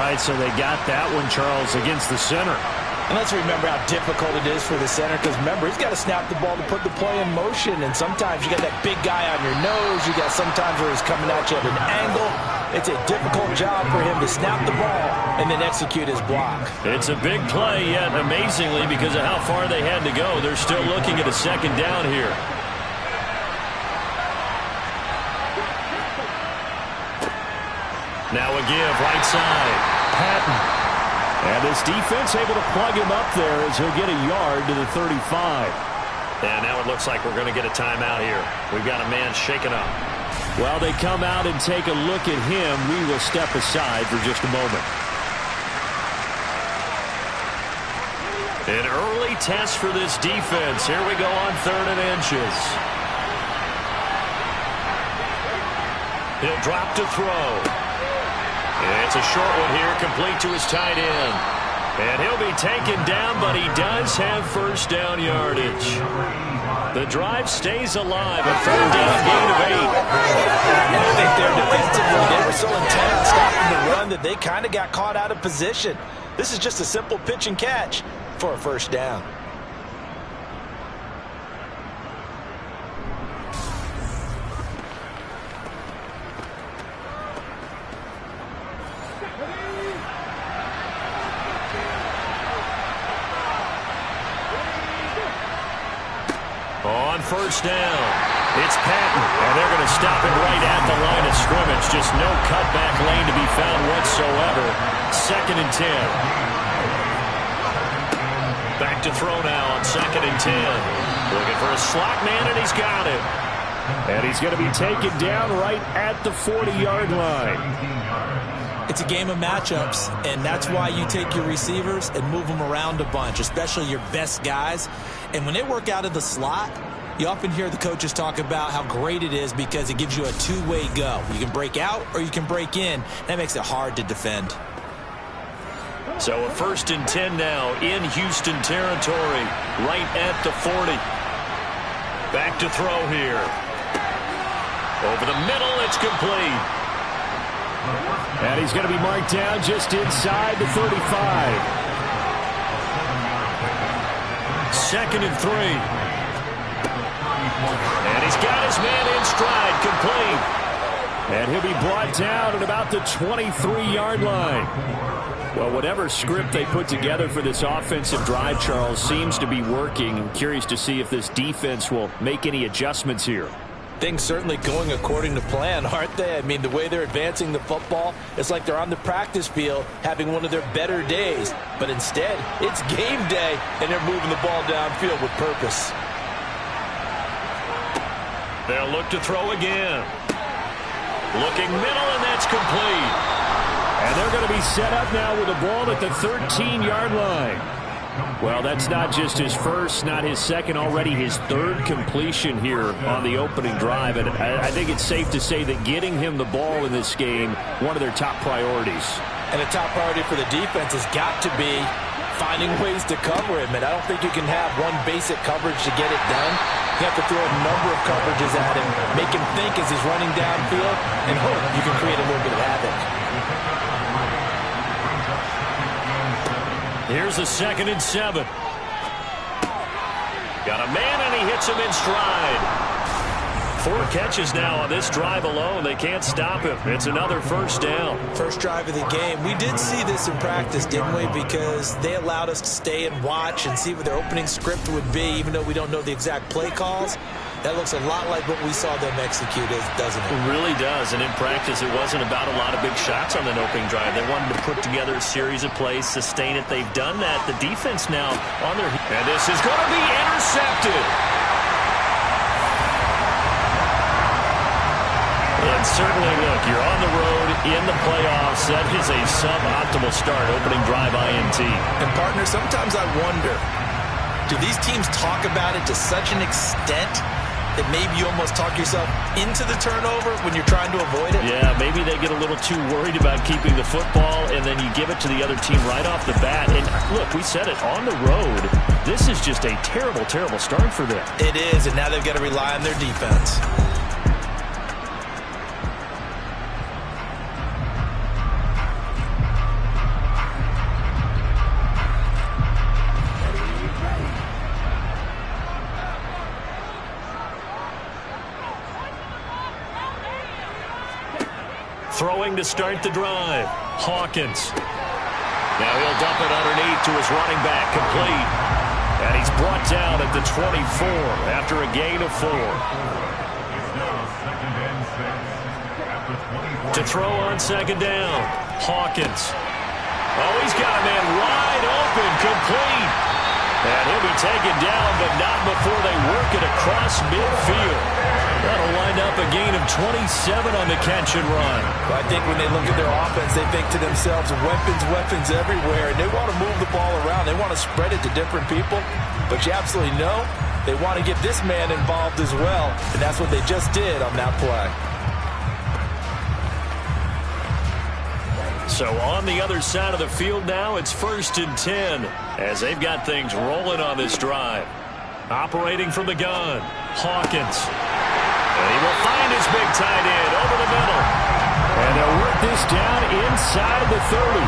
right, so they got that one, Charles, against the center. And let's remember how difficult it is for the center, because remember, he's got to snap the ball to put the play in motion, and sometimes you got that big guy on your nose. You got sometimes where he's coming at you at an angle. It's a difficult job for him to snap the ball and then execute his block. It's a big play, yet amazingly, because of how far they had to go, they're still looking at a second down here. Now a give, right side. Patton. And this defense able to plug him up there as he'll get a yard to the 35. And now it looks like we're going to get a timeout here. We've got a man shaken up. While they come out and take a look at him, we will step aside for just a moment. An early test for this defense. Here we go on 3rd and inches. He'll drop to throw. It's a short one here, complete to his tight end. And he'll be taken down, but he does have first down yardage. The drive stays alive. A 3rd down gain of 8. I think they're defensively, they were so intent on stopping the run that they kind of got caught out of position. This is just a simple pitch and catch for a first down. On first down, it's Patton, and they're going to stop it right at the line of scrimmage. Just no cutback lane to be found whatsoever. 2nd and 10. Back to throw now on 2nd and 10. Looking for a slot man, and he's got it. And he's going to be taken down right at the 40-yard line. It's a game of matchups, and that's why you take your receivers and move them around a bunch, especially your best guys. And when they work out of the slot, you often hear the coaches talk about how great it is because it gives you a two-way go. You can break out or you can break in. That makes it hard to defend. So a 1st and 10 now in Houston territory, right at the 40. Back to throw here. Over the middle, it's complete. And he's going to be marked down just inside the 35. 2nd and 3. And he's got his man in stride, complete. And he'll be brought down at about the 23-yard line. Well, whatever script they put together for this offensive drive, Charles, seems to be working. I'm curious to see if this defense will make any adjustments here. Things certainly going according to plan, aren't they? I mean, the way they're advancing the football, it's like they're on the practice field having one of their better days. But instead, it's game day, and they're moving the ball downfield with purpose. They'll look to throw again. Looking middle, and that's complete. And they're going to be set up now with a ball at the 13-yard line. Well, that's not just his first, not his second, already his 3rd completion here on the opening drive. And I think it's safe to say that getting him the ball in this game, one of their top priorities. And a top priority for the defense has got to be finding ways to cover him. And I don't think you can have one basic coverage to get it done. You have to throw a number of coverages at him, make him think as he's running downfield, and hope you can create a little bit of havoc. Here's a 2nd and 7. Got a man, and he hits him in stride. 4 catches now on this drive alone. They can't stop him. It's another first down. First drive of the game. We did see this in practice, didn't we? Because they allowed us to stay and watch and see what their opening script would be, even though we don't know the exact play calls. That looks a lot like what we saw them execute, doesn't it? It really does. And in practice, it wasn't about a lot of big shots on that opening drive. They wanted to put together a series of plays, sustain it. They've done that. The defense now on their... And this is going to be intercepted. And certainly, look, you're on the road in the playoffs. That is a suboptimal start, opening drive INT. And, partner, sometimes I wonder, do these teams talk about it to such an extent that maybe you almost talk yourself into the turnover when you're trying to avoid it? Yeah, maybe they get a little too worried about keeping the football, and then you give it to the other team right off the bat. And, look, we said it, on the road, this is just a terrible, terrible start for them. It is, and now they've got to rely on their defense. Throwing to start the drive. Hawkins. Now he'll dump it underneath to his running back. Complete. And he's brought down at the 24 after a gain of 4. To throw on second down. Hawkins. Oh, he's got a man wide open. Complete. And he'll be taken down, but not before they work it across midfield. That'll wind up a gain of 27 on the catch and run. Well, I think when they look at their offense, they think to themselves, weapons everywhere. And they want to move the ball around. They want to spread it to different people. But you absolutely know they want to get this man involved as well. And that's what they just did on that play. So on the other side of the field now, it's 1st and 10 as they've got things rolling on this drive. Operating from the gun, Hawkins. And he will find his big tight end over the middle. And they'll work this down inside the 30.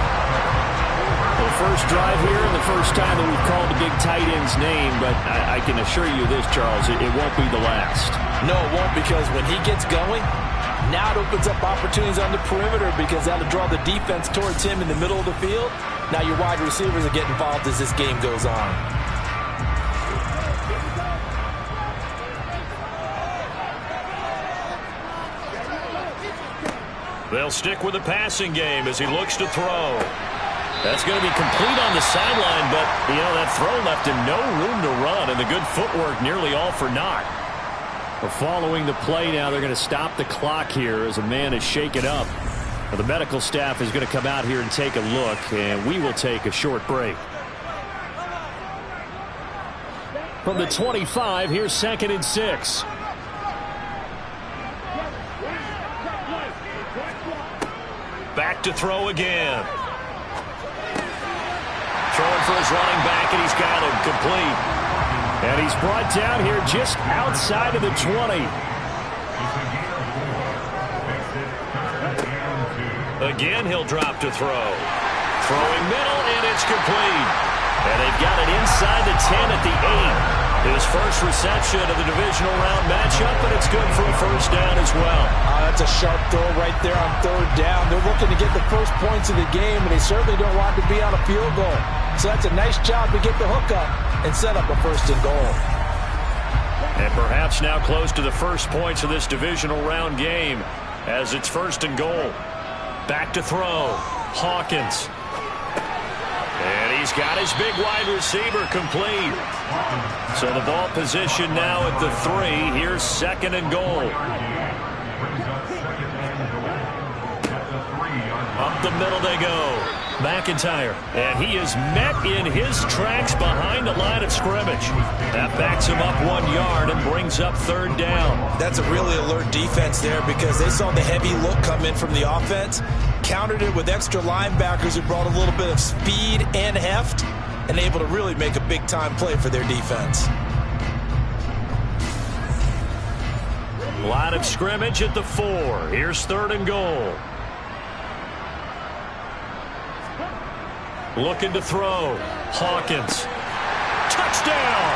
The first drive here and the first time that we've called the big tight end's name, but I can assure you this, Charles, it won't be the last. No, it won't, because when he gets going, now it opens up opportunities on the perimeter because that'll draw the defense towards him in the middle of the field. Now your wide receivers will get involved as this game goes on. They'll stick with the passing game as he looks to throw. That's going to be complete on the sideline, but, that throw left him no room to run, and the good footwork nearly all for naught. Following the play now, they're going to stop the clock here as a man is shaken up. The medical staff is going to come out here and take a look, and we will take a short break. From the 25, here's 2nd and 6. Back to throw again. Throwing for his running back, and he's got him complete. And he's brought down here just outside of the 20. Again, he'll drop to throw. Throwing middle, and it's complete. And they've got it inside the 10 at the 8. His first reception of the divisional round matchup, and it's good for a first down as well. That's a sharp throw right there on 3rd down. They're looking to get the first points of the game, and they certainly don't want to be on a field goal. So that's a nice job to get the hook up and set up a 1st and goal. And perhaps now close to the first points of this divisional round game as it's 1st and goal. Back to throw. Hawkins. And he's got his big wide receiver complete. So the ball position now at the 3. Here's 2nd and goal. Up the middle they go. McIntyre. And he is met in his tracks behind the line of scrimmage. That backs him up 1 yard and brings up 3rd down. That's a really alert defense there because they saw the heavy look come in from the offense, countered it with extra linebackers who brought a little bit of speed and heft, and able to really make a big-time play for their defense. Line of scrimmage at the 4. Here's 3rd and goal. Looking to throw. Hawkins. Touchdown!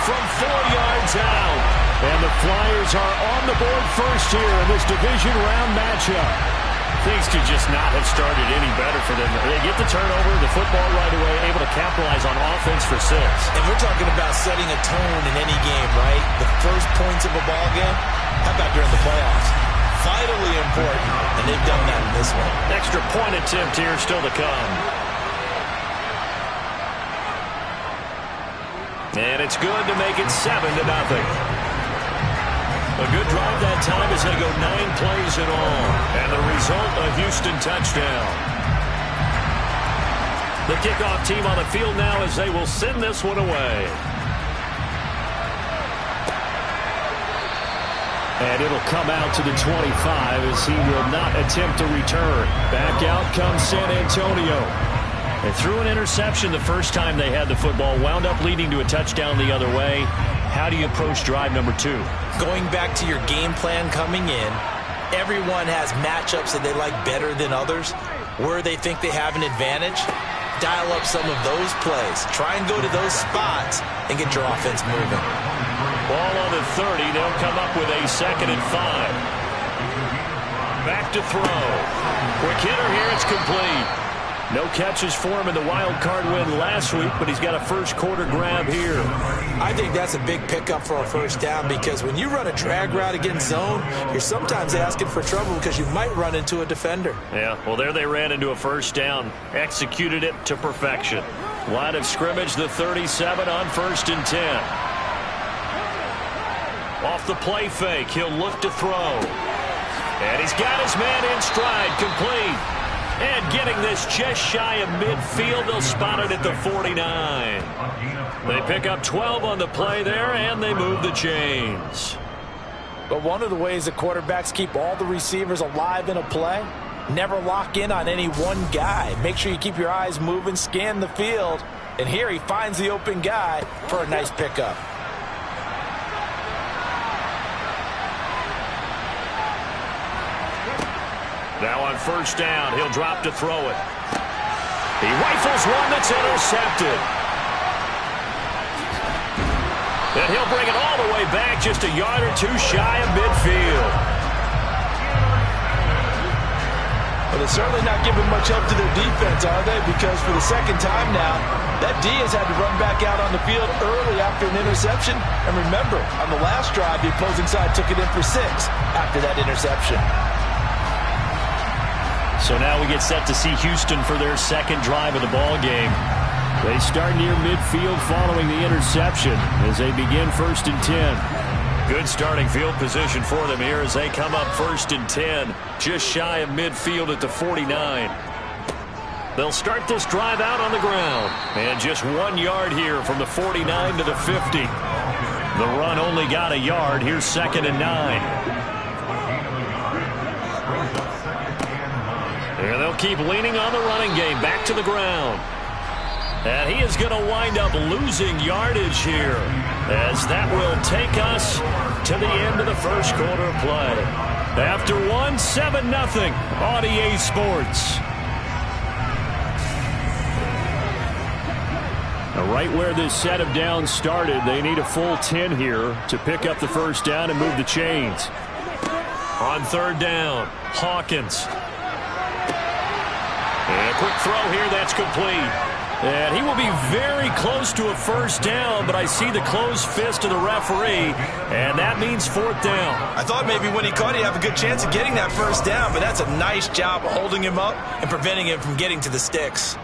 From 4 yards out. And the Flyers are on the board first here in this division round matchup. Things could just not have started any better for them. They get the turnover, the football right away, able to capitalize on offense for 6. And we're talking about setting a tone in any game, right? The first points of a ball game. How about during the playoffs? Vitally important, and they've done that in this one. Extra point attempt here still to come. And it's good to make it 7-0. A good drive that time as they go 9 plays in all. And the result, a Houston touchdown. The kickoff team on the field now as they will send this one away. And it'll come out to the 25 as he will not attempt to return. Back out comes San Antonio. They threw an interception the first time they had the football, wound up leading to a touchdown the other way. How do you approach drive number 2? Going back to your game plan coming in, everyone has matchups that they like better than others. Where they think they have an advantage, dial up some of those plays. Try and go to those spots and get your offense moving. Ball on the 30. They'll come up with a 2nd and 5. Back to throw. Quick hitter here. It's complete. No catches for him in the wild card win last week, but he's got a first quarter grab here. I think that's a big pickup for a first down because when you run a drag route against zone, you're sometimes asking for trouble because you might run into a defender. Yeah, well, there they ran into a first down. Executed it to perfection. Line of scrimmage, the 37 on 1st and 10. Off the play fake, he'll look to throw. And he's got his man in stride, complete. And getting this just shy of midfield, they'll spot it at the 49. They pick up 12 on the play there, and they move the chains. But one of the ways that quarterbacks keep all the receivers alive in a play, never lock in on any one guy. Make sure you keep your eyes moving, scan the field. And here he finds the open guy for a nice pickup. Now on 1st down, he'll drop to throw it. He rifles one that's intercepted. And he'll bring it all the way back, just a yard or two shy of midfield. Well, they're certainly not giving much help to their defense, are they? Because for the second time now, that D has had to run back out on the field early after an interception. And remember, on the last drive, the opposing side took it in for 6 after that interception. So now we get set to see Houston for their second drive of the ball game. They start near midfield following the interception as they begin 1st and 10. Good starting field position for them here as they come up 1st and 10, just shy of midfield at the 49. They'll start this drive out on the ground, and just 1 yard here from the 49 to the 50. The run only got a yard. Here's 2nd and 9. And they'll keep leaning on the running game. Back to the ground. And he is going to wind up losing yardage here, as that will take us to the end of the first quarter of play. After 7-0 on EA Sports. Now right where this set of downs started, they need a full 10 here to pick up the first down and move the chains. On 3rd down, Hawkins. And a quick throw here, that's complete. And he will be very close to a first down, but I see the closed fist of the referee, and that means 4th down. I thought maybe when he caught, he'd have a good chance of getting that first down, but that's a nice job of holding him up and preventing him from getting to the sticks.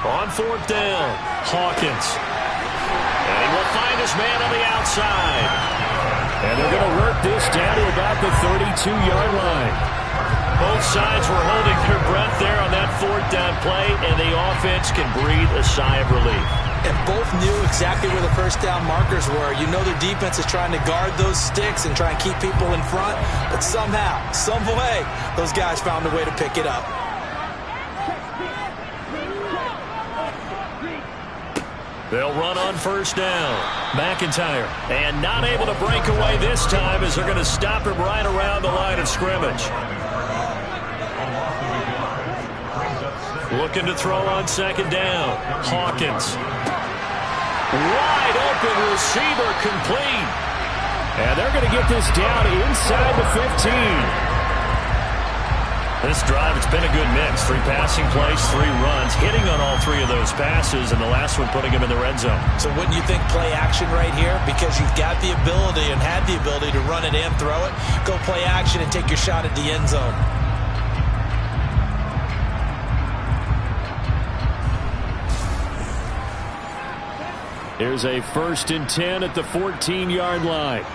On 4th down, Hawkins. And he will find his man on the outside. And they're going to work this down to about the 32-yard line. Both sides were holding their breath there on that 4th down play, and the offense can breathe a sigh of relief. And both knew exactly where the first down markers were. You know the defense is trying to guard those sticks and try and keep people in front, but somehow, some way, those guys found a way to pick it up. They'll run on 1st down. McIntyre. And not able to break away this time as they're going to stop him right around the line of scrimmage. Looking to throw on 2nd down. Hawkins. Wide open receiver, complete. And they're going to get this down inside the 15. This drive, it's been a good mix. 3 passing plays, 3 runs, hitting on all 3 of those passes, and the last one putting him in the red zone. So wouldn't you think play action right here? Because you've got the ability and had the ability to run it and throw it. Go play action and take your shot at the end zone. Here's a 1st and 10 at the 14-yard line.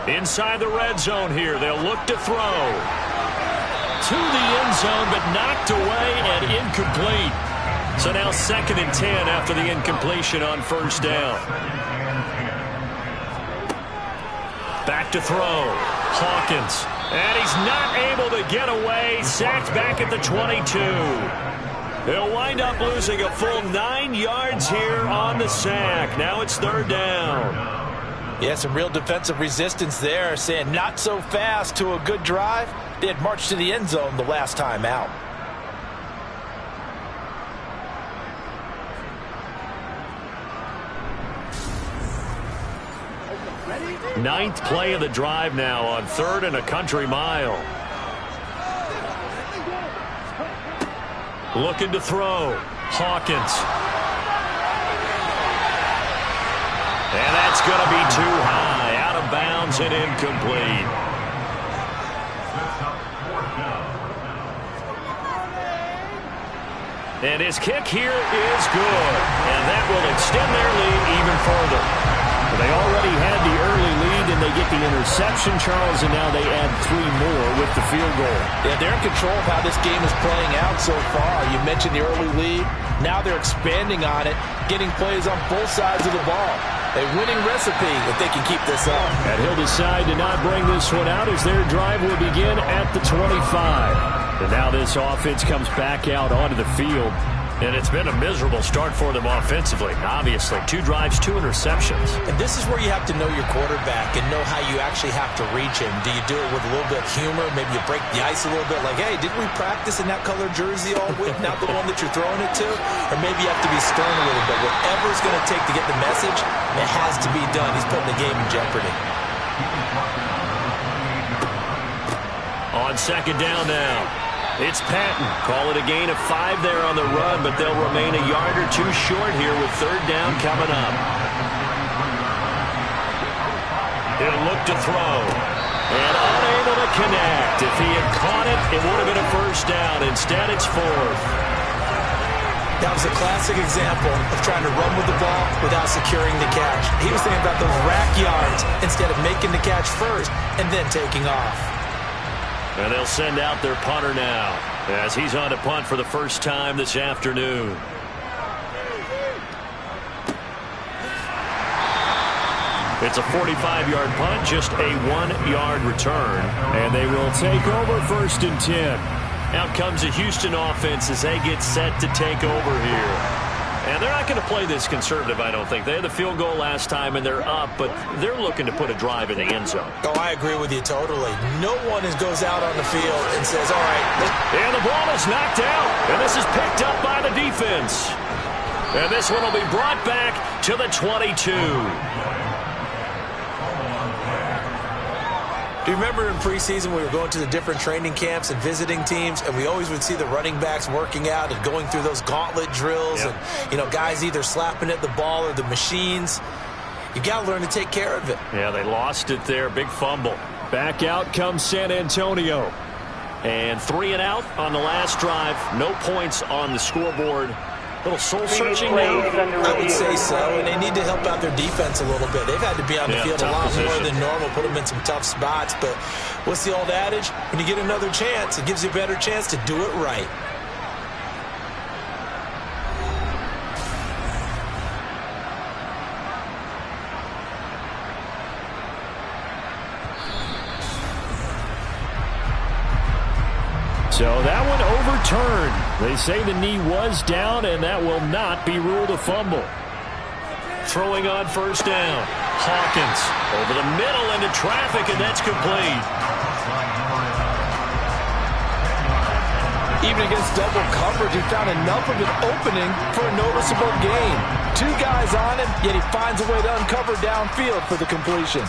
Inside the red zone here. They'll look to throw. To the end zone, but knocked away and incomplete. So now 2nd and 10 after the incompletion on 1st down. Back to throw. Hawkins. And he's not able to get away. Sacked back at the 22. They'll wind up losing a full 9 yards here on the sack. Now it's 3rd down. Yeah, some real defensive resistance there, saying not so fast to a good drive. They had marched to the end zone the last time out. Ninth play of the drive now on 3rd and a country mile. Looking to throw. Hawkins. And that's going to be too high. Out of bounds and incomplete. And his kick here is good. And that will extend their lead even further. They already had the early lead, and they get the interception, Charles, and now they add 3 more with the field goal. Yeah, they're in control of how this game is playing out so far. You mentioned the early lead. Now they're expanding on it, getting plays on both sides of the ball. A winning recipe if they can keep this up. And he'll decide to not bring this one out as their drive will begin at the 25. And now this offense comes back out onto the field. And it's been a miserable start for them offensively. Obviously, 2 drives, 2 interceptions. And this is where you have to know your quarterback and know how you actually have to reach him. Do you do it with a little bit of humor? Maybe you break the ice a little bit. Like, hey, didn't we practice in that color jersey all week? Not the one that you're throwing it to? Or maybe you have to be stern a little bit. Whatever it's going to take to get the message, it has to be done. He's putting the game in jeopardy. On 2nd down now. It's Patton. Call it a gain of 5 there on the run, but they'll remain a yard or 2 short here with 3rd down coming up. He'll look to throw. And unable to connect. If he had caught it, it would have been a 1st down. Instead, it's 4th. That was a classic example of trying to run with the ball without securing the catch. He was thinking about those rack yards instead of making the catch first and then taking off. And they'll send out their punter now as he's on to punt for the first time this afternoon. It's a 45-yard punt, just a 1-yard return. And they will take over 1st and 10. Out comes the Houston offense as they get set to take over here. And they're not going to play this conservative, I don't think. They had the field goal last time, and they're up, but they're looking to put a drive in the end zone. Oh, I agree with you totally. No one goes out on the field and says, all right. And the ball is knocked out, and this is picked up by the defense. And this one will be brought back to the 22. Do you remember in preseason we were going to the different training camps and visiting teams, and we always would see the running backs working out and going through those gauntlet drills, and, you know, guys either slapping at the ball or the machines. You got to learn to take care of it. Yeah, they lost it there. Big fumble. Back out comes San Antonio. And 3 and out on the last drive. No points on the scoreboard. Little soul-searching now. I would say so, and they need to help out their defense a little bit. They've had to be on the field a lot more than normal, put them in some tough spots. But what's the old adage? When you get another chance, it gives you a better chance to do it right. So that one overturned. They say the knee was down, and that will not be ruled a fumble. Throwing on 1st down. Hawkins over the middle into traffic, and that's complete. Even against double coverage, he found enough of an opening for a noticeable gain. 2 guys on him, yet he finds a way to uncover downfield for the completion.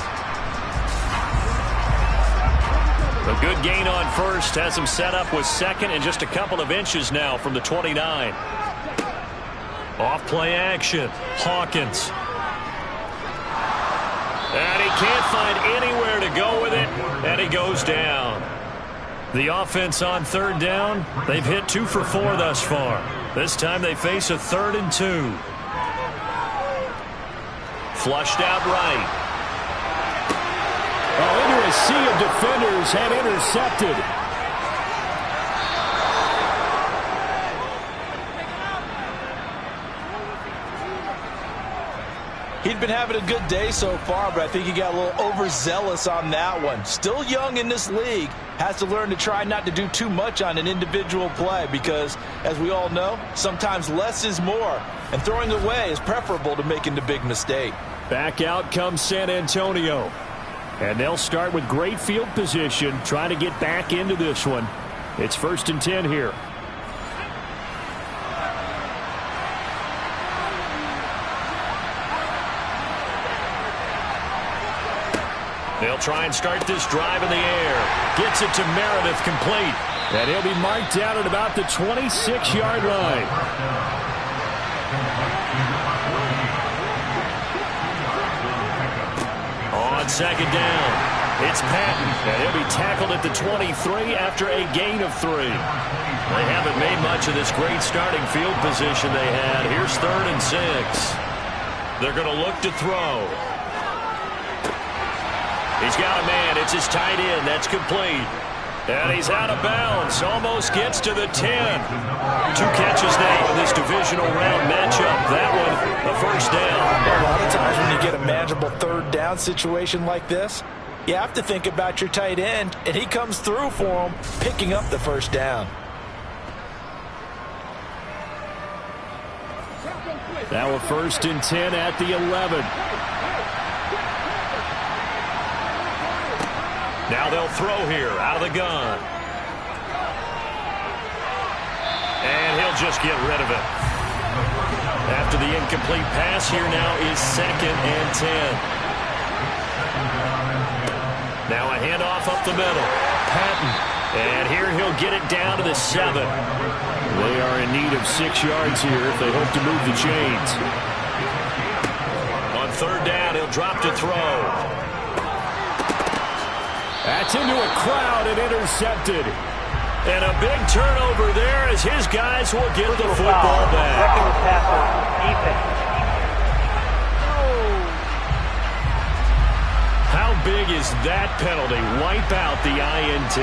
A good gain on 1st has him set up with 2nd and just a couple of inches now from the 29. Off play action. Hawkins. And he can't find anywhere to go with it, and he goes down. The offense on 3rd down, they've hit 2 for 4 thus far. This time they face a 3rd and 2. Flushed out right. Oh, into a sea of defenders, had intercepted. He'd been having a good day so far, but I think he got a little overzealous on that one. Still young in this league, has to learn to try not to do too much on an individual play because, as we all know, sometimes less is more, and throwing away is preferable to making the big mistake. Back out comes San Antonio. And they'll start with great field position, trying to get back into this one. It's 1st and 10 here. They'll try and start this drive in the air. Gets it to Meredith, complete. And he'll be marked down at about the 26-yard line. On 2nd down, it's Patton. And he'll be tackled at the 23 after a gain of 3. They haven't made much of this great starting field position they had. Here's 3rd and 6. They're going to look to throw. He's got a man. It's his tight end. That's complete. And he's out of bounds. Almost gets to the 10. 2 catches now in this divisional round matchup. That one, a 1st down. A lot of times when you get a manageable 3rd down situation like this, you have to think about your tight end, and he comes through for him, picking up the 1st down. Now a 1st and 10 at the 11. Now they'll throw here out of the gun. And he'll just get rid of it. After the incomplete pass, here now is 2nd and 10. Now a handoff up the middle. Patton. And here he'll get it down to the 7. They are in need of 6 yards here if they hope to move the chains. On 3rd down, he'll drop to throw. That's into a crowd and intercepted. And a big turnover there as his guys will get the football back. How big is that penalty? Wipe out the INT.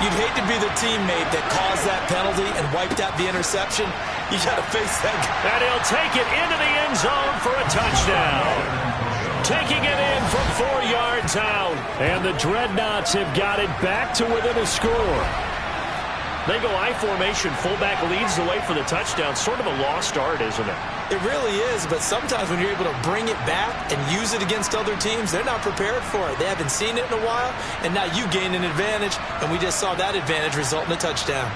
You'd hate to be the teammate that caused that penalty and wiped out the interception. You got to face that guy. And he'll take it into the end zone for a touchdown. Taking it in from 4 yards out. And the Dreadnoughts have got it back to within a score. They go I formation. Fullback leads the way for the touchdown. Sort of a lost art, isn't it? It really is, but sometimes when you're able to bring it back and use it against other teams, they're not prepared for it. They haven't seen it in a while, and now you gain an advantage, and we just saw that advantage result in a touchdown.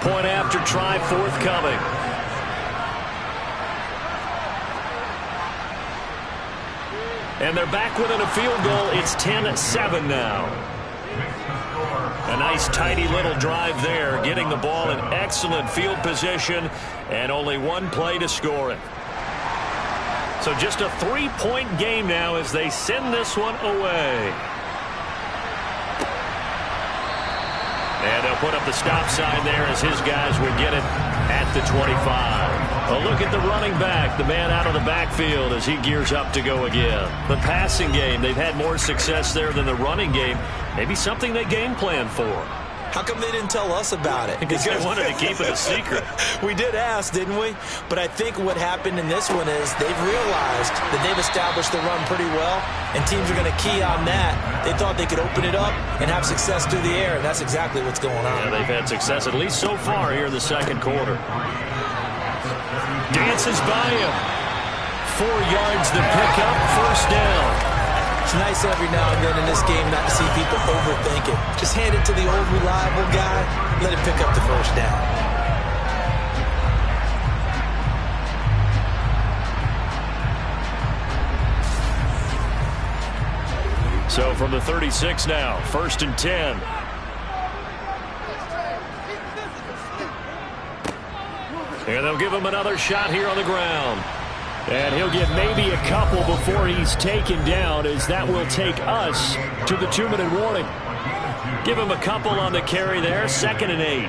Point after try forthcoming. And they're back within a field goal. It's 10-7 now. A nice tidy little drive there, getting the ball in excellent field position and only 1 play to score it. So just a 3-point game now as they send this one away. And they'll put up the stop sign there as his guys will get it at the 25. A look at the running back, the man out of the backfield as he gears up to go again. The passing game, they've had more success there than the running game. Maybe something they game plan for. How come they didn't tell us about it? Because they wanted to keep it a secret. We did ask, didn't we? But I think what happened in this one is they've realized that they've established the run pretty well, and teams are going to key on that. They thought they could open it up and have success through the air, and that's exactly what's going on. Yeah, they've had success, at least so far here in the second quarter. Dances by him. 4 yards to pick up, 1st down. It's nice every now and then in this game not to see people overthink it. Just hand it to the old reliable guy, let him pick up the 1st down. So from the 36 now, 1st and 10. And they'll give him another shot here on the ground. And he'll get maybe a couple before he's taken down, as that will take us to the 2-minute warning. Give him a couple on the carry there, 2nd and 8.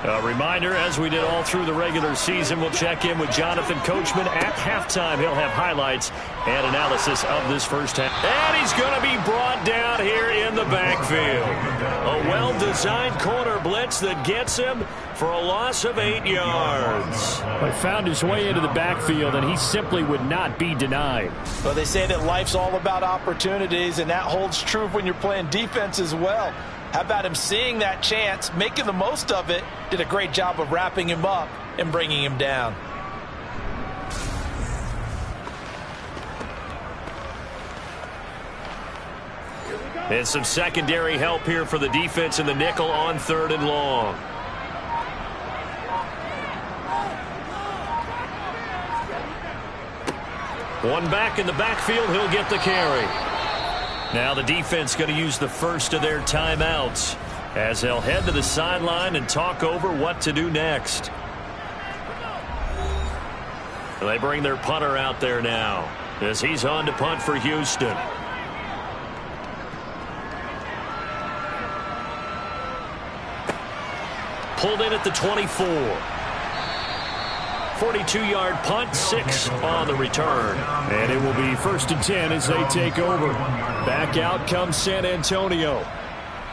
A reminder, as we did all through the regular season, we'll check in with Jonathan Coachman at halftime. He'll have highlights and analysis of this first half. And he's going to be brought down here in the backfield. A well-designed corner blitz that gets him for a loss of 8 yards. He found his way into the backfield, and he simply would not be denied. Well, they say that life's all about opportunities, and that holds true when you're playing defense as well. How about him seeing that chance, making the most of it, did a great job of wrapping him up and bringing him down. And some secondary help here for the defense in the nickel on 3rd and long. One back in the backfield, he'll get the carry. Now the defense going to use the first of their timeouts as they'll head to the sideline and talk over what to do next. They bring their punter out there now as he's on to punt for Houston. Pulled in at the 24. 42-yard punt, 6 on the return. And it will be 1st and 10 as they take over. Back out comes San Antonio.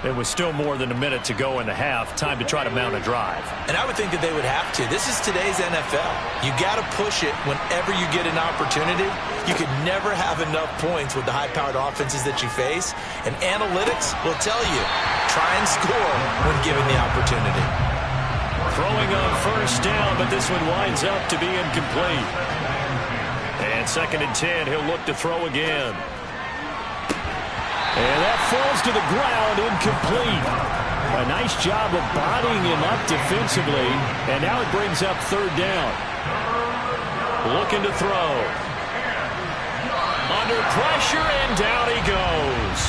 There was still more than a minute to go in the half. Time to try to mount a drive. And I would think that they would have to. This is today's NFL. You got to push it whenever you get an opportunity. You could never have enough points with the high-powered offenses that you face. And analytics will tell you, try and score when given the opportunity. Throwing on 1st down, but this one winds up to be incomplete. And 2nd and 10, he'll look to throw again. And that falls to the ground, incomplete. A nice job of bodying him up defensively, and now it brings up 3rd down. Looking to throw. Under pressure, and down he goes.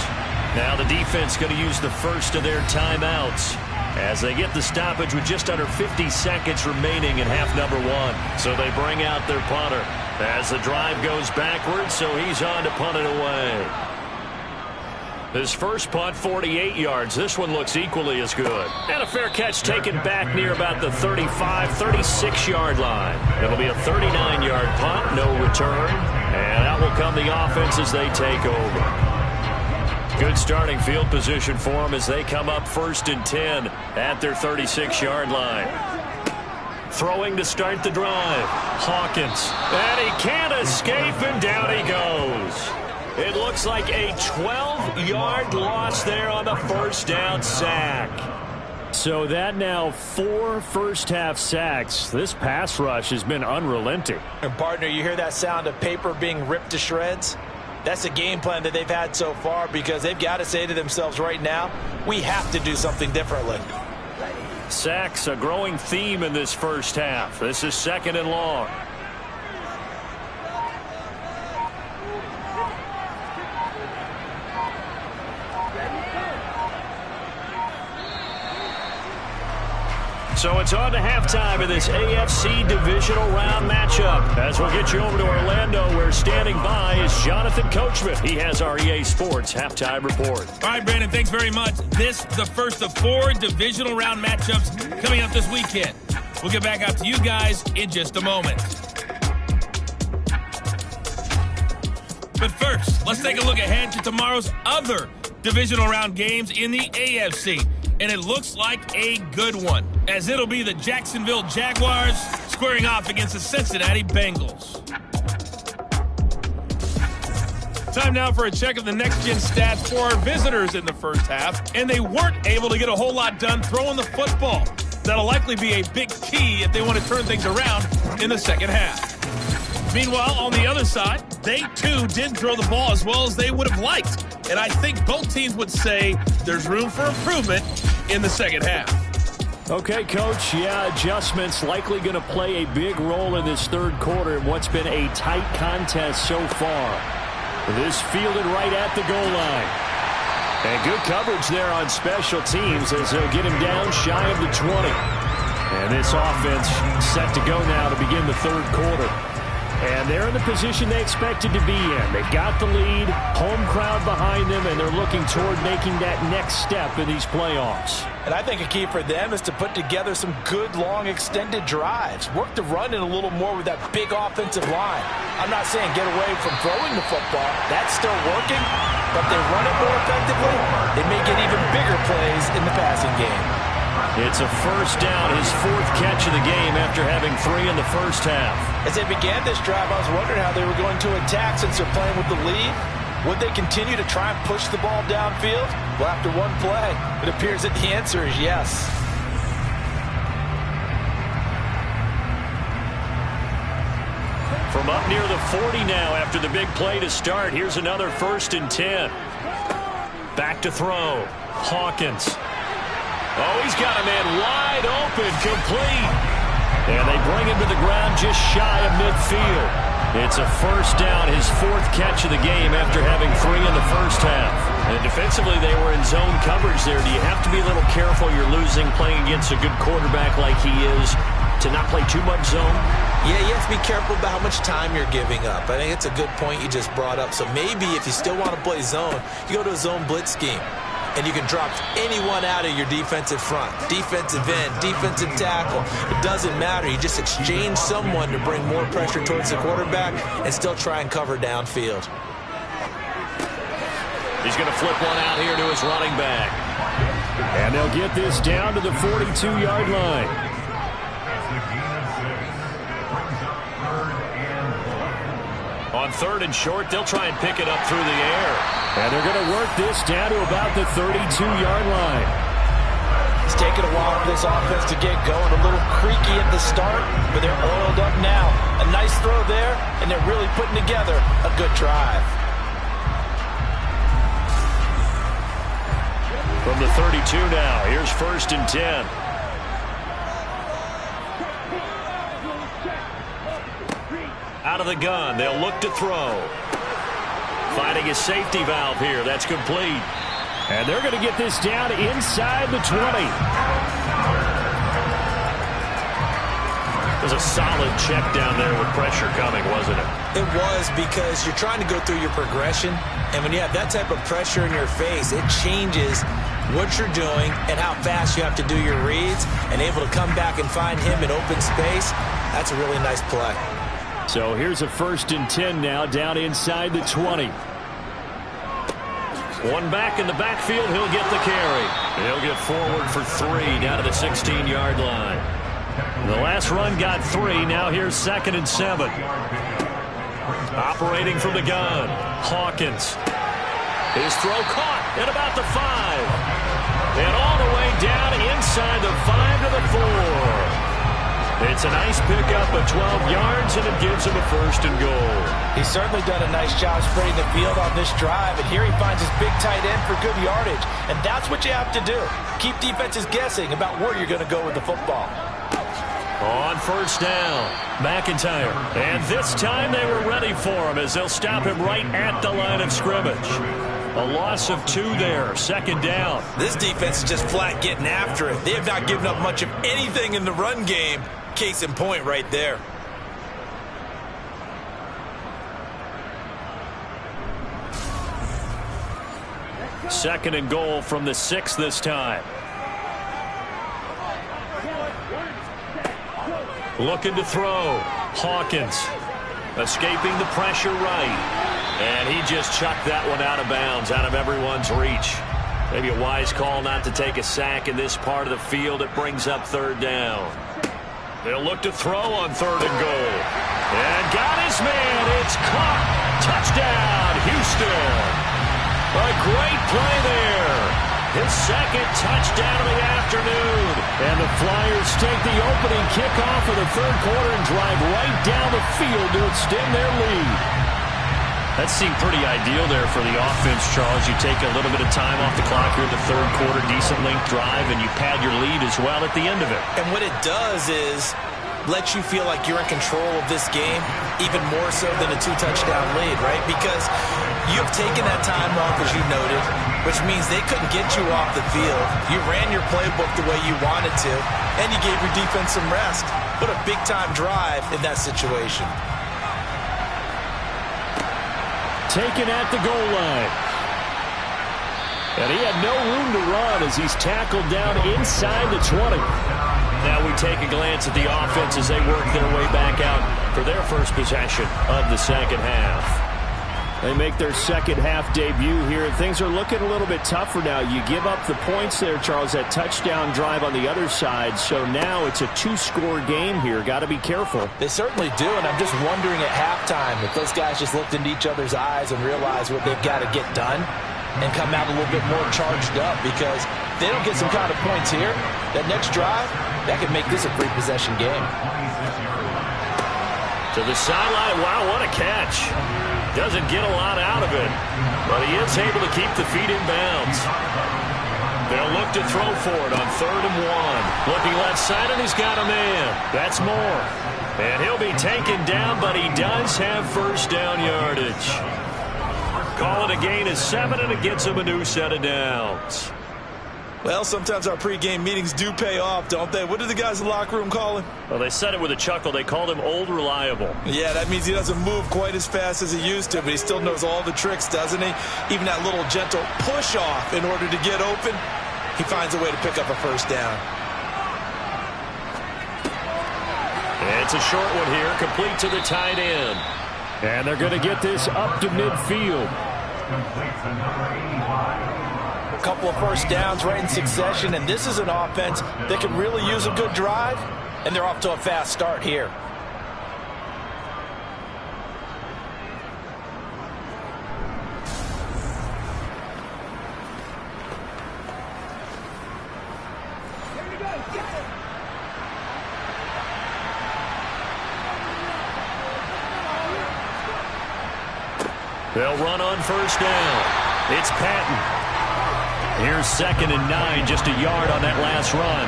Now the defense going to use the first of their timeouts as they get the stoppage with just under 50 seconds remaining in half number 1. So they bring out their punter as the drive goes backwards, so he's on to punt it away. His first punt, 48 yards. This one looks equally as good. And a fair catch taken back near about the 35, 36-yard line. It'll be a 39-yard punt, no return. And out will come the offense as they take over. Good starting field position for them as they come up 1st and 10 at their 36-yard line. Throwing to start the drive. Hawkins. And he can't escape, and down he goes. It looks like a 12-yard loss there on the 1st down sack. So that now 4 first-half sacks. This pass rush has been unrelenting. And, partner, you hear that sound of paper being ripped to shreds? That's a game plan that they've had so far because they've got to say to themselves right now, we have to do something differently. Sacks, a growing theme in this first half. This is 2nd and long. So it's on to halftime of this AFC divisional round matchup. As we'll get you over to Orlando, where standing by is Jonathan Coachman. He has our EA Sports halftime report. All right, Brandon, thanks very much. This the first of 4 divisional round matchups coming up this weekend. We'll get back out to you guys in just a moment. But first, let's take a look ahead to tomorrow's other divisional round games in the AFC. And it looks like a good one, as it'll be the Jacksonville Jaguars squaring off against the Cincinnati Bengals. Time now for a check of the next-gen stats for our visitors in the first half, and they weren't able to get a whole lot done throwing the football. That'll likely be a big key if they want to turn things around in the second half. Meanwhile, on the other side, they too didn't throw the ball as well as they would have liked. And I think both teams would say there's room for improvement in the second half. Okay, Coach, yeah, adjustments likely going to play a big role in this third quarter in what's been a tight contest so far. This fielded right at the goal line. And good coverage there on special teams as they'll get him down shy of the 20. And this offense set to go now to begin the third quarter. And they're in the position they expected to be in. They've got the lead, home crowd behind them, and they're looking toward making that next step in these playoffs. And I think a key for them is to put together some good, long, extended drives. Work the run in a little more with that big offensive line. I'm not saying get away from throwing the football. That's still working. But they run it more effectively, they may get even bigger plays in the passing game. It's a first down, his 4th catch of the game after having 3 in the first half. As they began this drive, I was wondering how they were going to attack since they're playing with the lead. Would they continue to try and push the ball downfield? Well, after one play, it appears that the answer is yes. From up near the 40 now after the big play to start. Here's another 1st and 10. Back to throw. Hawkins. Oh, he's got a man wide open, complete. And they bring him to the ground just shy of midfield. It's a 1st down, his 4th catch of the game after having 3 in the first half. And defensively, they were in zone coverage there. Do you have to be a little careful? You're losing playing against a good quarterback like he is to not play too much zone? Yeah, you have to be careful about how much time you're giving up. I think it's a good point you just brought up. So maybe if you still want to play zone, you go to a zone blitz scheme. And you can drop anyone out of your defensive front. Defensive end, defensive tackle. It doesn't matter. You just exchange someone to bring more pressure towards the quarterback and still try and cover downfield. He's going to flip one out here to his running back. And they'll get this down to the 42-yard line. On 3rd and short, they'll try and pick it up through the air. And they're going to work this down to about the 32-yard line. It's taken a while for this offense to get going. A little creaky at the start, but they're oiled up now. A nice throw there, and they're really putting together a good drive. From the 32 now, here's 1st and 10. Out of the gun, they'll look to throw. Finding a safety valve here, that's complete. And they're going to get this down inside the 20. It was a solid check down there with pressure coming, wasn't it? It was, because you're trying to go through your progression, and when you have that type of pressure in your face, it changes what you're doing and how fast you have to do your reads, and able to come back and find him in open space. That's a really nice play. So here's a 1st and 10 now, down inside the 20. One back in the backfield, he'll get the carry. He'll get forward for 3 down to the 16-yard line. The last run got 3, now here's 2nd and 7. Operating from the gun, Hawkins. His throw caught at about the 5. And all the way down inside the 5 to the 4. It's a nice pickup of 12 yards, and it gives him a 1st and goal. He's certainly done a nice job spreading the field on this drive, and here he finds his big tight end for good yardage. And that's what you have to do. Keep defenses guessing about where you're going to go with the football. On 1st down, McIntyre. And this time they were ready for him as they'll stop him right at the line of scrimmage. A loss of 2 there, 2nd down. This defense is just flat getting after it. They have not given up much of anything in the run game. Case in point right there. Second and goal from the 6 this time. Looking to throw. Hawkins escaping the pressure right. And he just chucked that one out of bounds, out of everyone's reach. Maybe a wise call not to take a sack in this part of the field. It brings up 3rd down. They'll look to throw on 3rd and goal. And got his man. It's caught. Touchdown, Houston. A great play there. His 2nd touchdown of the afternoon. And the Flyers take the opening kickoff of the 3rd quarter and drive right down the field to extend their lead. That seemed pretty ideal there for the offense, Charles. You take a little bit of time off the clock here in the 3rd quarter, decent length drive, and you pad your lead as well at the end of it. And what it does is let you feel like you're in control of this game, even more so than a 2-touchdown lead, right? Because you've taken that time off, as you noted, which means they couldn't get you off the field. You ran your playbook the way you wanted to, and you gave your defense some rest. What a big-time drive in that situation. Taken at the goal line. And he had no room to run as he's tackled down inside the 20. Now we take a glance at the offense as they work their way back out for their first possession of the 2nd half. They make their second half debut here. Things are looking a little bit tougher now. You give up the points there, Charles, that touchdown drive on the other side. So now it's a two-score game here. Got to be careful. They certainly do, and I'm just wondering at halftime if those guys just looked into each other's eyes and realized what they've got to get done and come out a little bit more charged up, because if they don't get some kind of points here, that next drive, that could make this a three-possession game. To the sideline. Wow, what a catch. Doesn't get a lot out of it, but he is able to keep the feet in bounds. They'll look to throw for it on 3rd and 1. Looking left side, and he's got a man. That's Moore. And he'll be taken down, but he does have first down yardage. Call it a gain of 7, and it gets him a new set of downs. Well, sometimes our pregame meetings do pay off, don't they? What did the guys in the locker room call him? Well, they said it with a chuckle. They called him Old Reliable. Yeah, that means he doesn't move quite as fast as he used to, but he still knows all the tricks, doesn't he? Even that little gentle push-off in order to get open, he finds a way to pick up a first down. And it's a short one here, complete to the tight end. And they're going to get this up to midfield. A couple of first downs right in succession, and this is an offense that can really use a good drive, and they're off to a fast start here. They'll run on first down. It's Patton. Here's 2nd and 9, just a yard on that last run.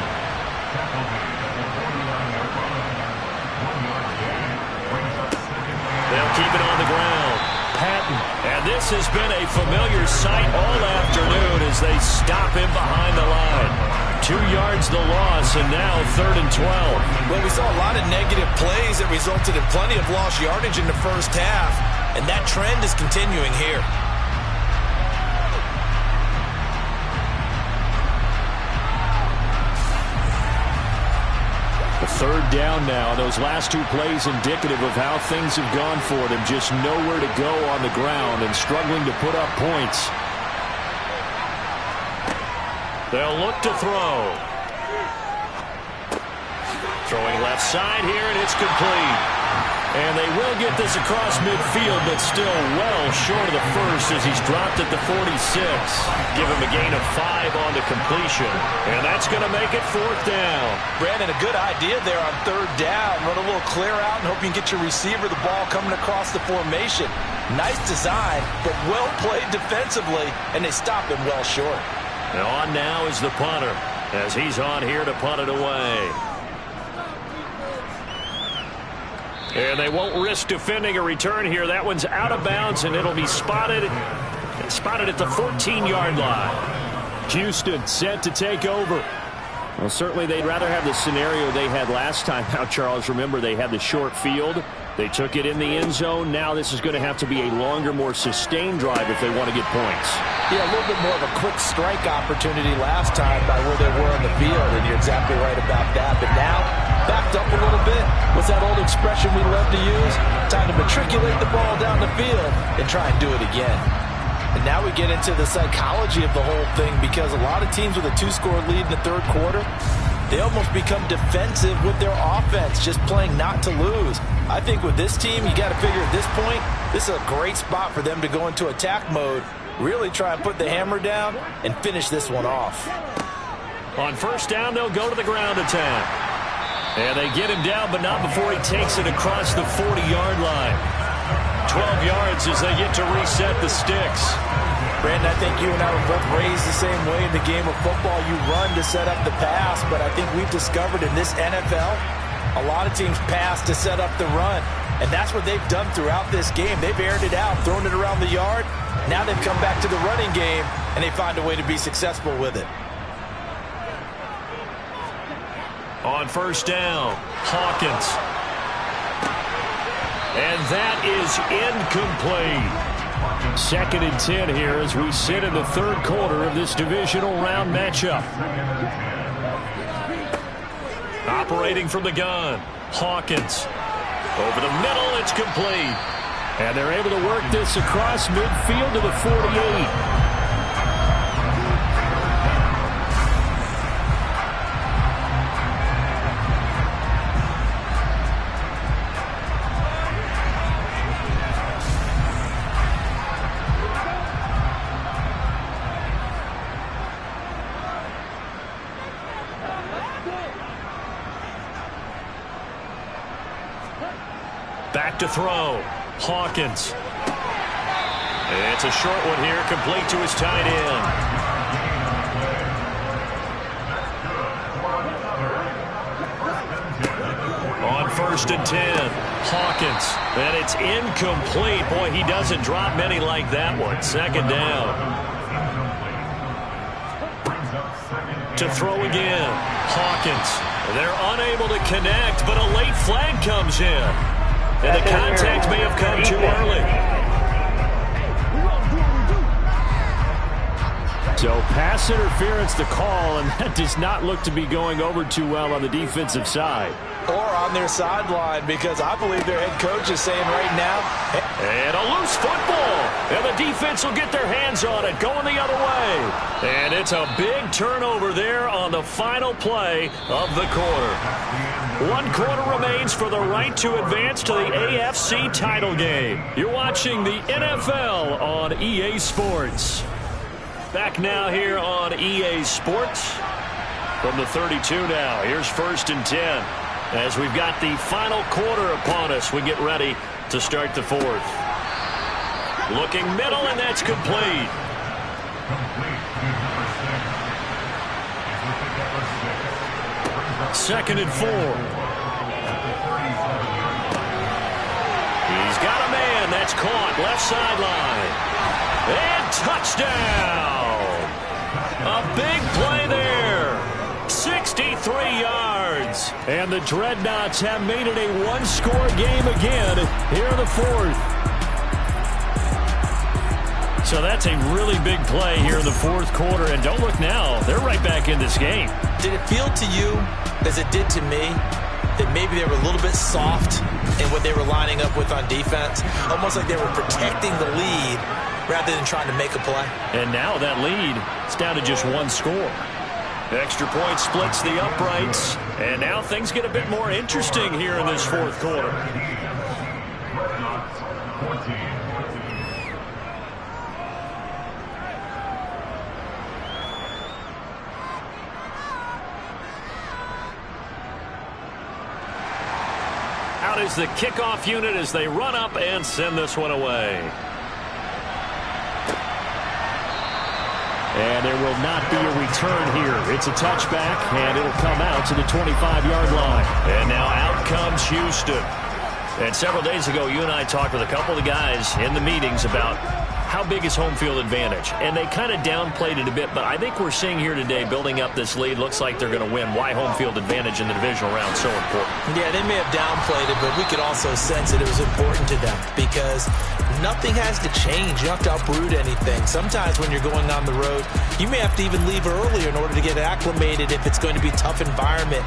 They'll keep it on the ground. Patton. And this has been a familiar sight all afternoon as they stop him behind the line. 2 yards the loss, and now 3rd and 12. Well, we saw a lot of negative plays that resulted in plenty of lost yardage in the first half, and that trend is continuing here. Third down now. Those last 2 plays indicative of how things have gone for them. Just nowhere to go on the ground and struggling to put up points. They'll look to throw. Throwing left side here, and it's complete. And they will get this across midfield, but still well short of the first as he's dropped at the 46. Give him a gain of 5 on the completion. And that's going to make it 4th down. Brandon, a good idea there on 3rd down. Run a little clear out and hope you can get your receiver the ball coming across the formation. Nice design, but well played defensively, and they stop him well short. And on now is the punter as he's on here to punt it away. And they won't risk defending a return here. That one's out of bounds, and it'll be spotted at the 14-yard line. Houston set to take over. Well, certainly they'd rather have the scenario they had last time out, Charles. Remember, they had the short field. They took it in the end zone. Now this is going to have to be a longer, more sustained drive if they want to get points. Yeah, a little bit more of a quick strike opportunity last time by where they were on the field, and you're exactly right about that. But now, backed up a little bit. What's that old expression we love to use? Time to matriculate the ball down the field and try and do it again. And now we get into the psychology of the whole thing, because a lot of teams with a 2-score lead in the 3rd quarter, they almost become defensive with their offense, just playing not to lose. I think with this team, you got to figure at this point, this is a great spot for them to go into attack mode, really try and put the hammer down and finish this one off. On first down, they'll go to the ground attack. And they get him down, but not before he takes it across the 40-yard line. 12 yards as they get to reset the sticks. Brandon, I think you and I were both raised the same way in the game of football. You run to set up the pass, but I think we've discovered in this NFL, a lot of teams pass to set up the run. And that's what they've done throughout this game. They've aired it out, thrown it around the yard. Now they've come back to the running game, and they find a way to be successful with it. On first down, Hawkins. And that is incomplete. 2nd and 10 here as we sit in the 3rd quarter of this divisional round matchup. Operating from the gun, Hawkins. Over the middle, it's complete. And they're able to work this across midfield to the 48. Back to throw. Hawkins. It's a short one here, complete to his tight end. On 1st and 10, Hawkins. And it's incomplete. Boy, he doesn't drop many like that one. 2nd down. To throw again. Hawkins. They're unable to connect, but a late flag comes in. And the contact may have come too early. So pass interference to call, and that does not look to be going over too well on the defensive side. Or on their sideline, because I believe their head coach is saying right now. And a loose football. And the defense will get their hands on it, going the other way. And it's a big turnover there on the final play of the quarter. 1 quarter remains for the right to advance to the AFC title game. You're watching the NFL on EA Sports. Back now here on EA Sports. From the 32 now, here's 1st and 10. As we've got the final quarter upon us, we get ready to start the 4th. Looking middle, and that's complete. Second and 4. He's got a man. That's caught. Left sideline. And touchdown. A big play there. 63 yards. And the Dreadnoughts have made it a one-score game again here in the 4th. So that's a really big play here in the 4th quarter. And don't look now. They're right back in this game. Did it feel to you, as it did to me, that maybe they were a little bit soft in what they were lining up with on defense? Almost like they were protecting the lead rather than trying to make a play. And now that lead is down to just 1 score. Extra point splits the uprights. And now things get a bit more interesting here in this 4th quarter. Out is the kickoff unit as they run up and send this one away. And there will not be a return here. It's a touchback, and it'll come out to the 25-yard line. And now out comes Houston. And several days ago, you and I talked with a couple of the guys in the meetings about how big is home field advantage. And they kind of downplayed it a bit, but I think we're seeing here today, building up this lead, looks like they're going to win. Why home field advantage in the divisional round so important? Yeah, they may have downplayed it, but we could also sense that it was important to them because nothing has to change. You don't have to uproot anything. Sometimes when you're going on the road, you may have to even leave earlier in order to get acclimated if it's going to be a tough environment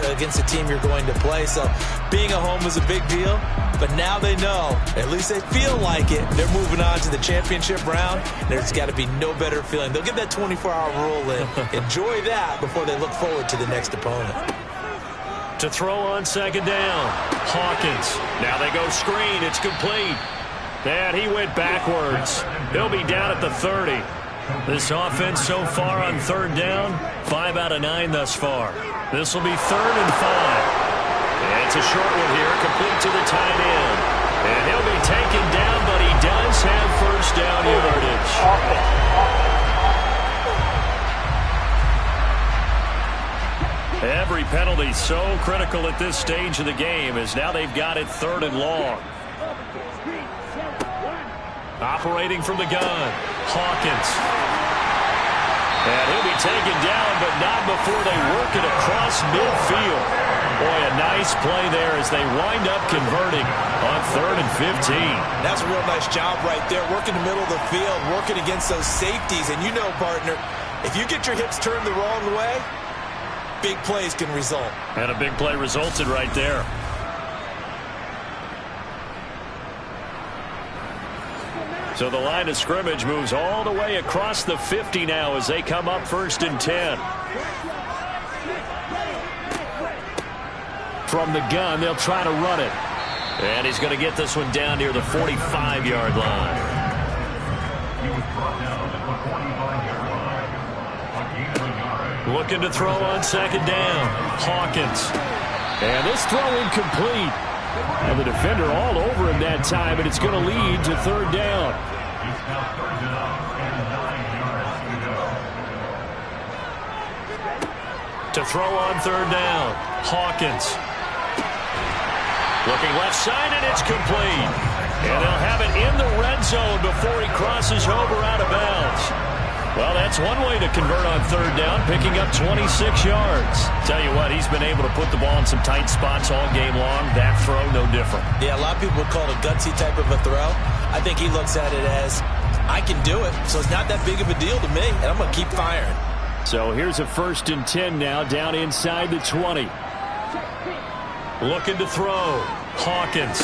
against the team you're going to play. So being at home is a big deal, but now they know, at least they feel like it, they're moving on to the championship round. There's got to be no better feeling. They'll get that 24-hour rule in. Enjoy that before they look forward to the next opponent. To throw on 2nd down, Hawkins. Now they go screen. It's complete. And he went backwards. He'll be down at the 30. This offense so far on 3rd down, 5 out of 9 thus far. This will be 3rd and 5. And it's a short one here, complete to the tight end. And he'll be taken down, but he does have 1st down yardage. Every penalty so critical at this stage of the game as now they've got it 3rd and long. Operating from the gun, Hawkins. And he'll be taken down, but not before they work it across midfield. Boy, a nice play there as they wind up converting on 3rd and 15. That's a real nice job right there, working the middle of the field, working against those safeties. And you know, partner, if you get your hips turned the wrong way, big plays can result. And a big play resulted right there. So the line of scrimmage moves all the way across the 50 now as they come up 1st and 10. From the gun, they'll try to run it. And he's going to get this one down near the 45-yard line. Looking to throw on 2nd down. Hawkins. And this throw incomplete. And the defender all over him that time, and it's going to lead to 3rd down. To throw on 3rd down. Hawkins. Looking left side, and it's complete. And they'll have it in the red zone before he crosses over out of bounds. Well, that's one way to convert on 3rd down, picking up 26 yards. Tell you what, he's been able to put the ball in some tight spots all game long. That throw, no different. Yeah, a lot of people would call it a gutsy type of a throw. I think he looks at it as, I can do it, so it's not that big of a deal to me, and I'm going to keep firing. So here's a 1st and 10 now, down inside the 20. Looking to throw. Hawkins.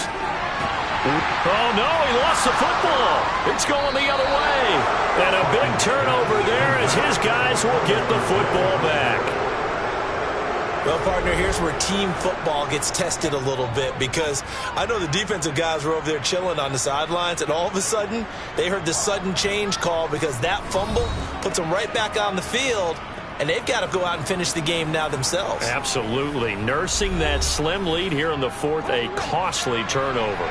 Oh, no, he lost the football. It's going the other way. And a big turnover there as his guys will get the football back. Well, partner, here's where team football gets tested a little bit, because I know the defensive guys were over there chilling on the sidelines, and all of a sudden they heard the sudden change call because that fumble puts them right back on the field. And they've got to go out and finish the game now themselves. Absolutely. Nursing that slim lead here in the 4th, a costly turnover.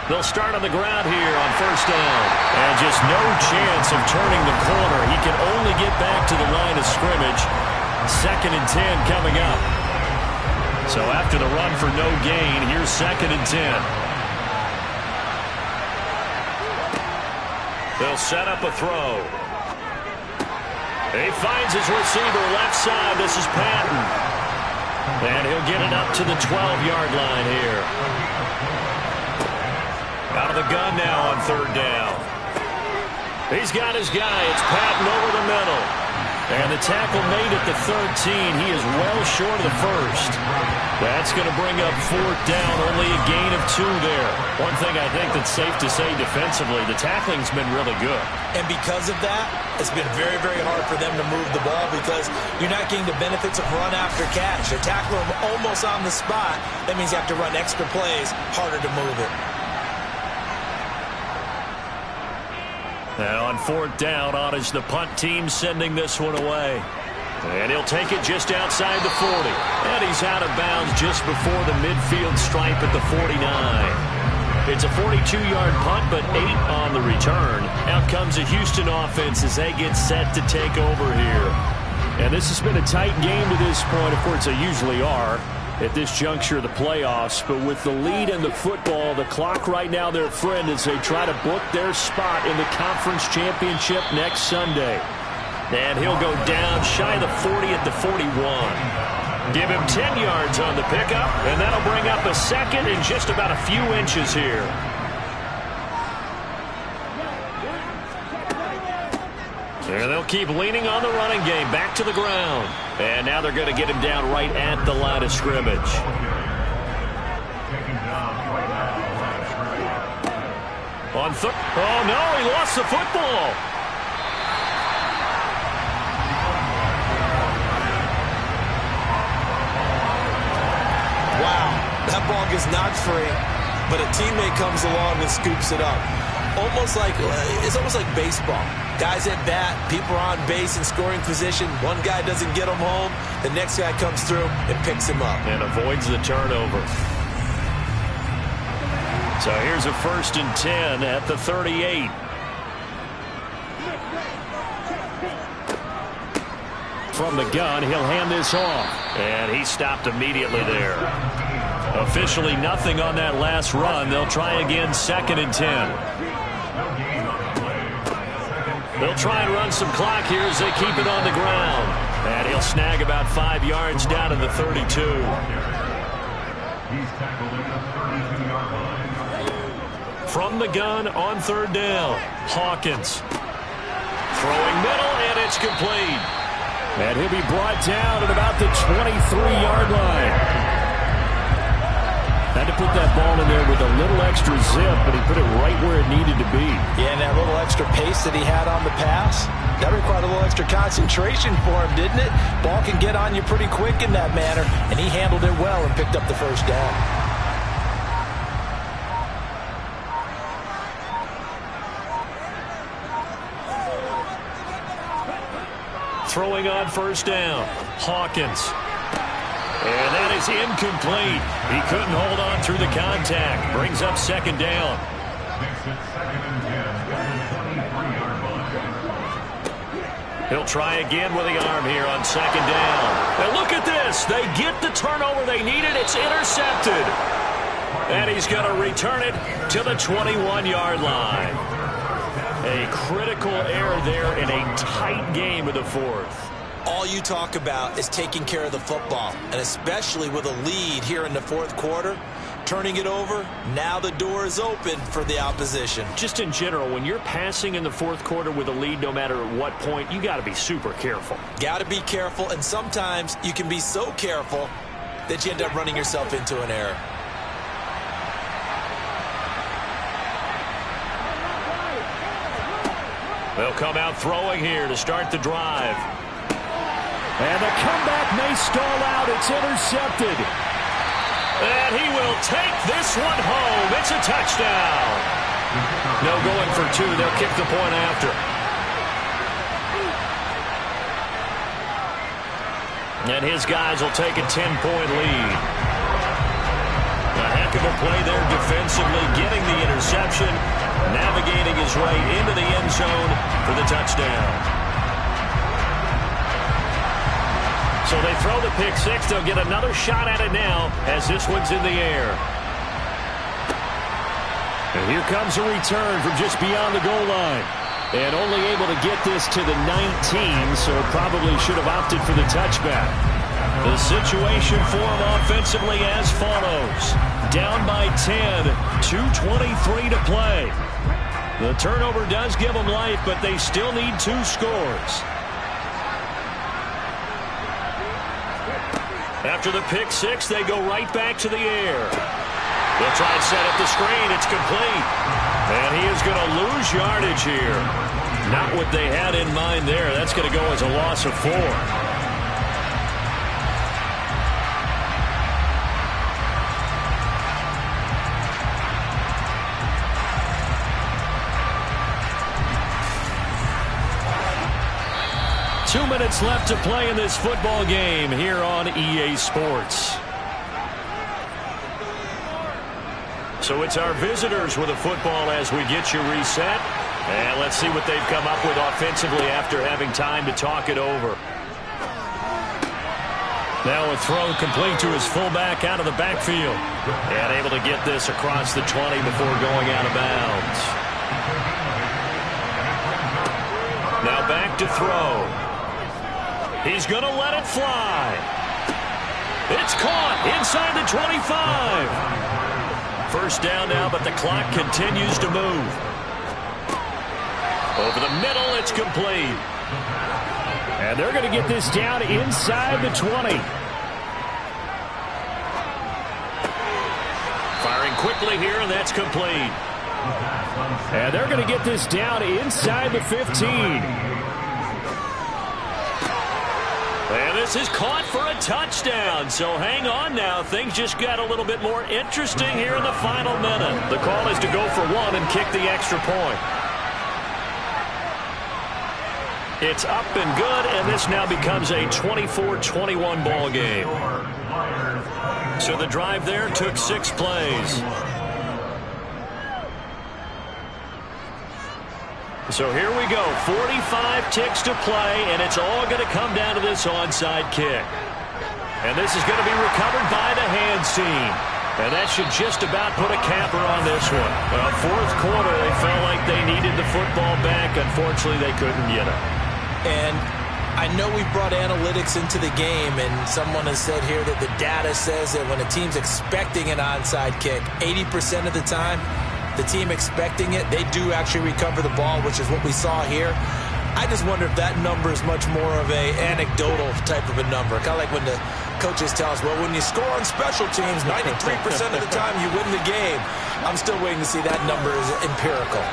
They'll start on the ground here on 1st down. And just no chance of turning the corner. He can only get back to the line of scrimmage. 2nd and 10 coming up. So after the run for no gain, here's 2nd and 10. They'll set up a throw. He finds his receiver left side. This is Patton. And he'll get it up to the 12-yard line here. Out of the gun now on 3rd down. He's got his guy. It's Patton over the middle. And the tackle made at the 13. He is well short of the 1st. That's going to bring up 4th down. Only a gain of 2 there. One thing I think that's safe to say defensively, the tackling's been really good. And because of that, it's been very, very hard for them to move the ball because you're not getting the benefits of run after catch. They're tackling them almost on the spot. That means you have to run extra plays, harder to move it. Now on 4th down, on is the punt team sending this one away. And he'll take it just outside the 40. And he's out of bounds just before the midfield stripe at the 49. It's a 42-yard punt, but 8 on the return. Out comes the Houston offense as they get set to take over here. And this has been a tight game to this point. Of course, they usually are at this juncture of the playoffs. But with the lead in the football, the clock right now their friend as they try to book their spot in the conference championship next Sunday. And he'll go down shy of the 40 at the 41. Give him 10 yards on the pickup, and that'll bring up a 2nd and just about a few inches here. And they'll keep leaning on the running game. Back to the ground. And now they're going to get him down right at the line of scrimmage. On oh, no, he lost the football. Wow, that ball gets knocked free, but a teammate comes along and scoops it up. It's almost like baseball. Guys at bat, people are on base in scoring position. One guy doesn't get him home. The next guy comes through and picks him up. And avoids the turnover. So here's a 1st and 10 at the 38. From the gun, he'll hand this off. And he stopped immediately there. Officially nothing on that last run. They'll try again 2nd and 10. They'll try and run some clock here as they keep it on the ground. And he'll snag about 5 yards down to the 32. He's tackled at the 32-yard line. From the gun on 3rd down, Hawkins. Throwing middle, and it's complete. And he'll be brought down at about the 23-yard line. Had to put that ball in there with a little extra zip, but he put it right where it needed to be. Yeah, and that little extra pace that he had on the pass, that required a little extra concentration for him, didn't it? Ball can get on you pretty quick in that manner, and he handled it well and picked up the first down. Throwing on first down, Hawkins. And that is incomplete. He couldn't hold on through the contact. Brings up second down. He'll try again with the arm here on second down. And look at this. They get the turnover they needed. It's intercepted. And he's going to return it to the 21-yard line. A critical error there in a tight game of the fourth. All you talk about is taking care of the football, and especially with a lead here in the fourth quarter, turning it over, now the door is open for the opposition. Just in general, when you're passing in the fourth quarter with a lead, no matter at what point, you got to be super careful. Got to be careful, and sometimes you can be so careful that you end up running yourself into an error. They'll come out throwing here to start the drive. And the comeback may stall out. It's intercepted. And he will take this one home. It's a touchdown. No going for two. They'll kick the point after. And his guys will take a 10-point lead. A heck of a play there defensively, getting the interception, navigating his way into the end zone for the touchdown. So they throw the pick six. They'll get another shot at it now as this one's in the air. And here comes a return from just beyond the goal line. And only able to get this to the 19, so probably should have opted for the touchback. The situation for him offensively as follows. Down by 10, 2:23 to play. The turnover does give them life, but they still need two scores. After the pick six, they go right back to the air. They'll try and set up the screen. It's complete. And he is going to lose yardage here. Not what they had in mind there. That's going to go as a loss of 4. Two minutes left to play in this football game here on EA Sports. So it's our visitors with a football as we get you reset. And let's see what they've come up with offensively after having time to talk it over. Now a throw complete to his fullback out of the backfield. And able to get this across the 20 before going out of bounds. Now back to throw. He's going to let it fly. It's caught inside the 25. First down now, but the clock continues to move. Over the middle, it's complete. And they're going to get this down inside the 20. Firing quickly here, and that's complete. And they're going to get this down inside the 15. And this is caught for a touchdown. So hang on now. Things just got a little bit more interesting here in the final minute. The call is to go for one and kick the extra point. It's up and good, and this now becomes a 24-21 ball game. So the drive there took 6 plays. So here we go, 45 ticks to play, and it's all going to come down to this onside kick. And this is going to be recovered by the hands team. And that should just about put a capper on this one. Well, fourth quarter, they felt like they needed the football back. Unfortunately, they couldn't get it. And I know we've brought analytics into the game, and someone has said here that the data says that when a team's expecting an onside kick, 80% of the time, the team expecting it, they do actually recover the ball, which is what we saw here. I just wonder if that number is much more of a anecdotal type of a number. Kind of like when the coaches tell us, well, when you score on special teams, 93% of the time you win the game. I'm still waiting to see that number is empirical.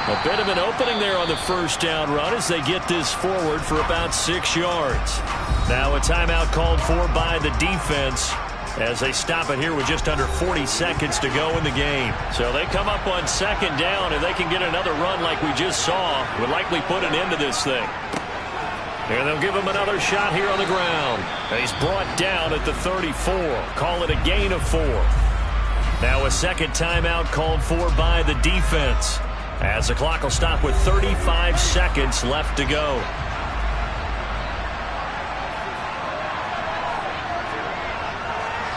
A bit of an opening there on the first down run as they get this forward for about 6 yards. Now a timeout called for by the defense as they stop it here with just under 40 seconds to go in the game. So they come up on second down, and they can get another run like we just saw. Would likely put an end to this thing. And they'll give him another shot here on the ground. He's brought down at the 34. Call it a gain of 4. Now a second timeout called for by the defense as the clock will stop with 35 seconds left to go.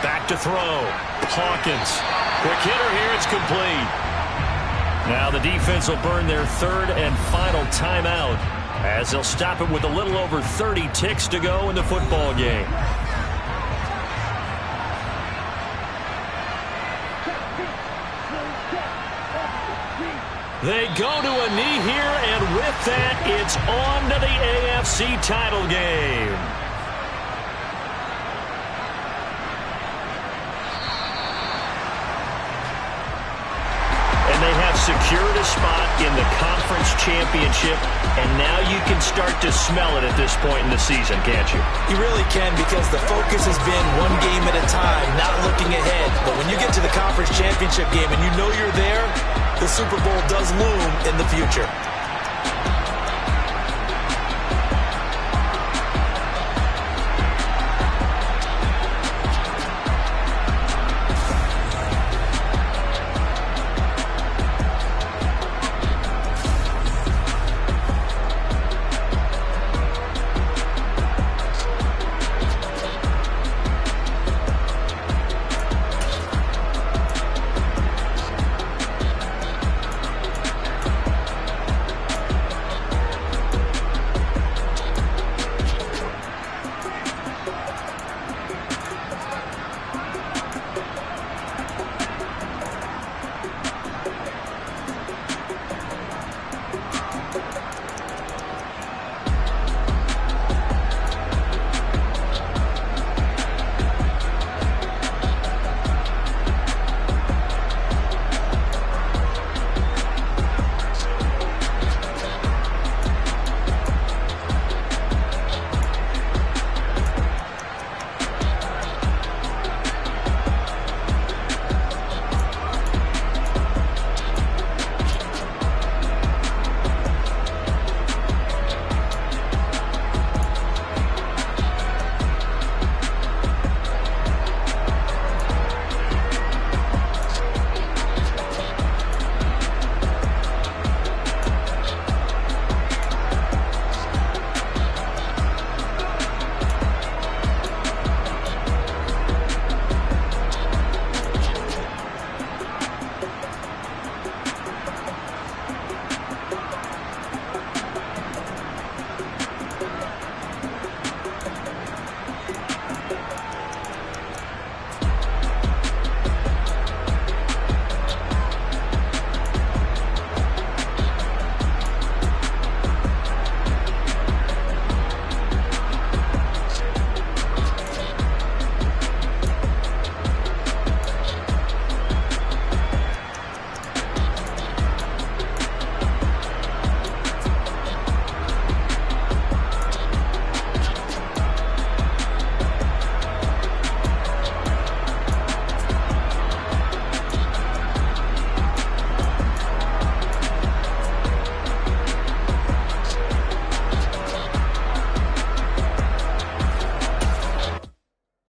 Back to throw. Hawkins. Quick hitter here. It's complete. Now the defense will burn their third and final timeout as they'll stop it with a little over 30 ticks to go in the football game. They go to a knee here, and with that, it's on to the AFC title game. And they have secured a spot in the conference championship, and now you can start to smell it at this point in the season, can't you? You really can, because the focus has been one game at a time, not looking ahead. But when you get to the conference championship game and you know you're there, the Super Bowl does loom in the future.